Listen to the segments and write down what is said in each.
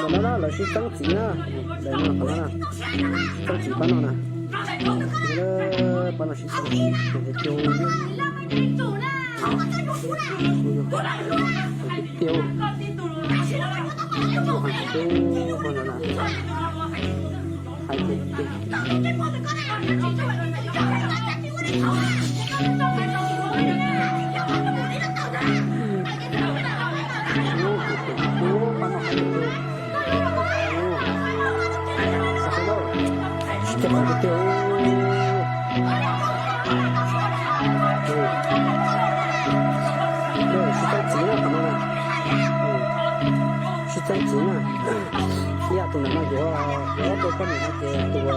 mà nó là cái trắng chỉ á để nó có là trắng chỉ bán nó nè nó bán nó chỉ trắng chỉ để tiêu tiêu tiêu con nó là hai cái mà cái tiêu rồi是张纸啊，可能啊，是张纸啊，呀，当然那个我做关于那个ตัว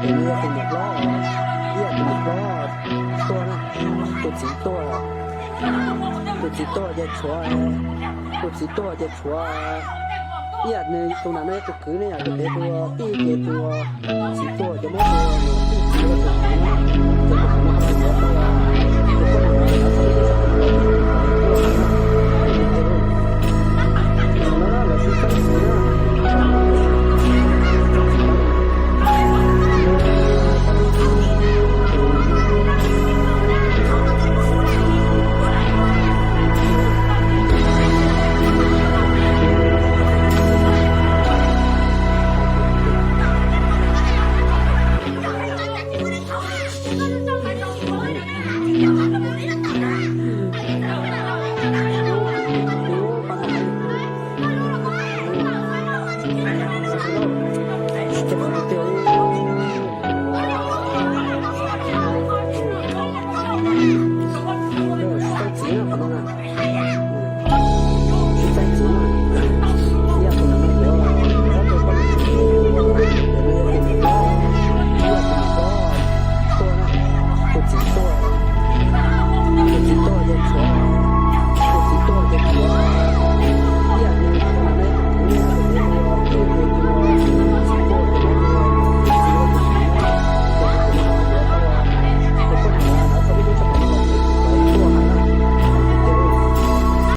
นี้เป็นหมวกล้อ呀เป็นหมวกล้อตัวนะตัวสีตัวจะชัวตัวสีตัวจะชัว呀呢ตรงนั้นเนี่ยตัวคือเนี่ยอยากจะเป็นตัวตีเกตัวสีตัวจะไม่ตัวตีเกตัวนะจะเป็นตัวอะไรตัว